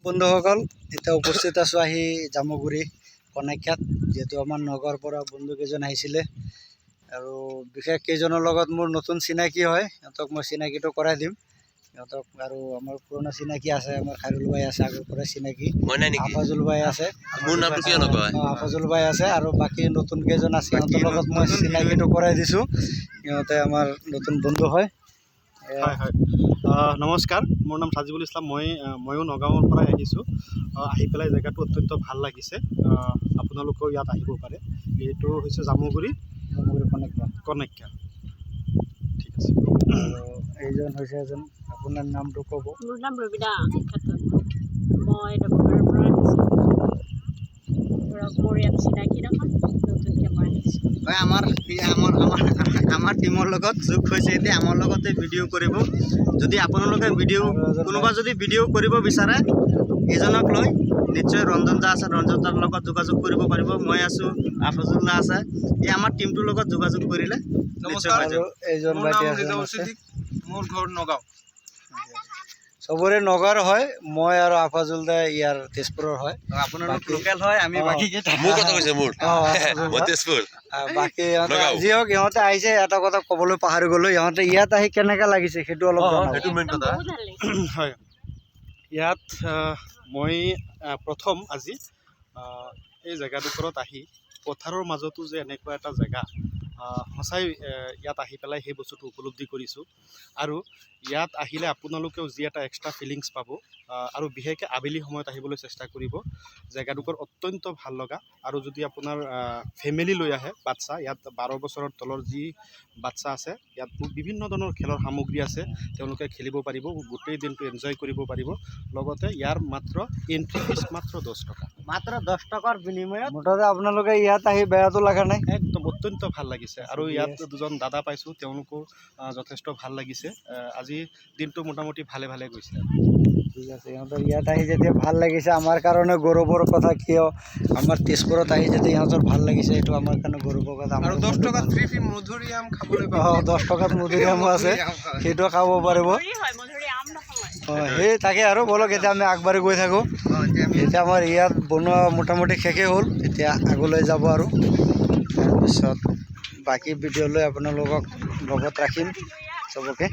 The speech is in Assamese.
বন্ধুসকল এতিয়া উপস্থিত আছো আহি জামুগুৰি কনেক্ষাত যেহেতু আমাৰ নগৰৰ পৰা বন্ধু কেইজন আহিছিলে আৰু বিশেষ কেইজনৰ লগত মোৰ নতুন চিনাকি হয় সিহঁতক মই চিনাকিটো কৰাই দিম সিহঁতক আৰু আমাৰ পুৰণা চিনাকি আছে আমাৰ খাইৰুল ভাই আছে আগৰ পৰা চিনাকি আফাজুল ভাই আছে মোৰ নামটো কিয় নকয় আফাজুল ভাই আছে আৰু বাকি নতুন কেইজন আছে সিহঁতৰ লগত মই চিনাকিটো কৰাই দিছো সিহঁতে আমাৰ নতুন বন্ধু হয় নমস্কাৰ মোৰ নাম সাজিবুল ইছলাম ময়ো নগাঁৱৰ পৰাই আহিছোঁ আহি পেলাই জেগাটো অত্যন্ত ভাল লাগিছে আপোনালোকেও ইয়াত আহিব পাৰে এইটো হৈছে জামুগুৰি কনেক্ষা ঠিক আছে এইজন হৈছে এজন আপোনাৰ নামটো ক'ব মোৰ নাম ৰবিদা খাতুন মই ডবলৰ পৰা আহিছোঁ মোৰ ইয়াত চিনাকি নহয় নতুনকৈ মই আহিছোঁ আমাৰ টিমৰ লগত যোগ হৈছে এতিয়া আমাৰ লগতে ভিডিঅ' কৰিব যদি আপোনালোকে কোনোবা যদি ভিডিঅ' কৰিব বিচাৰে এজনক লৈ নিশ্চয় ৰঞ্জন দা আছে ৰঞ্জন দাৰ লগত যোগাযোগ কৰিব পাৰিব মই আছোঁ আফাজুল দা আছে এই আমাৰ টিমটোৰ লগত যোগাযোগ কৰিলে নমস্কাৰ এইজন মোৰ ঘৰ নগাঁও চবৰে নগাঁৱৰ হয় মই আৰু আফাজুল দা ইয়াৰ তেজপুৰৰ হয় আপোনালোক লোকেল হয় আমি বাকী মোৰ কথা কৈছে মোৰ মই তেজপুৰ বাকী যি হওক ইহঁতে আহিছে এটা কথা ক'বলৈ পাহৰি গ'লো ইহঁতে ইয়াত আহি কেনেকৈ লাগিছে সেইটো অলপ সেইটো মেইন কথা বহুত ভাল লাগিছে হয় ইয়াত মই প্ৰথম আজি এই জেগাডোখৰত আহি পথাৰৰ মাজতো যে এনেকুৱা এটা জেগা সঁচাই ইয়াত আহি পেলাই সেই বস্তুটো উপলব্ধি কৰিছোঁ আৰু ইয়াত আহিলে আপোনালোকেও যি এটা এক্সট্ৰা ফিলিংছ পাব আৰু বিশেষকৈ আবেলি সময়ত আহিবলৈ চেষ্টা কৰিব জেগাডোখৰ অত্যন্ত ভাল লগা আৰু যদি আপোনাৰ ফেমিলি লৈ আহে বাচ্চা ইয়াত 12 বছৰৰ তলৰ যি বাচ্চা আছে ইয়াত বিভিন্ন ধৰণৰ খেলৰ সামগ্ৰী আছে তেওঁলোকে খেলিব পাৰিব গোটেই দিনটো এনজয় কৰিব পাৰিব লগতে ইয়াৰ মাত্ৰ এণ্ট্ৰি ফিজ মাত্ৰ 10 টকা মাত্ৰ 10 টকাৰ বিনিময়ত মুঠতে আপোনালোকে ইয়াত আহি বেয়াটো লগা নাই একদম অত্যন্ত ভাল লাগিছে আৰু ইয়াত দুজন দাদা পাইছোঁ তেওঁলোকো যথেষ্ট ভাল লাগিছে আজি দিনটো মোটামুটি ভালে গৈছে ঠিক আছে ইহঁতৰ ইয়াত আহি যেতিয়া ভাল লাগিছে আমাৰ কাৰণে গৌৰৱৰ কথা কিয় আমাৰ তেজপুৰত আহি যদি ইহঁতৰ ভাল লাগিছে এইটো আমাৰ কাৰণে গৌৰৱৰ কথা আৰু 10 টকাত ফ্ৰী মধুৰিআম খাবলৈ 10 টকাত মধুৰিআমো আছে সেইটো খাব পাৰিব মধুৰি আম নহয় সেই তাকে আৰু বলক এতিয়া আমি আগবাঢ়ি গৈ থাকোঁ এতিয়া আমাৰ ইয়াত বনোৱা মোটামুটি শেষেই হ'ল এতিয়া আগলৈ যাব আৰু তাৰপিছত বাকী ভিডিঅ'লৈ আপোনালোকক লগত ৰাখিম চবকে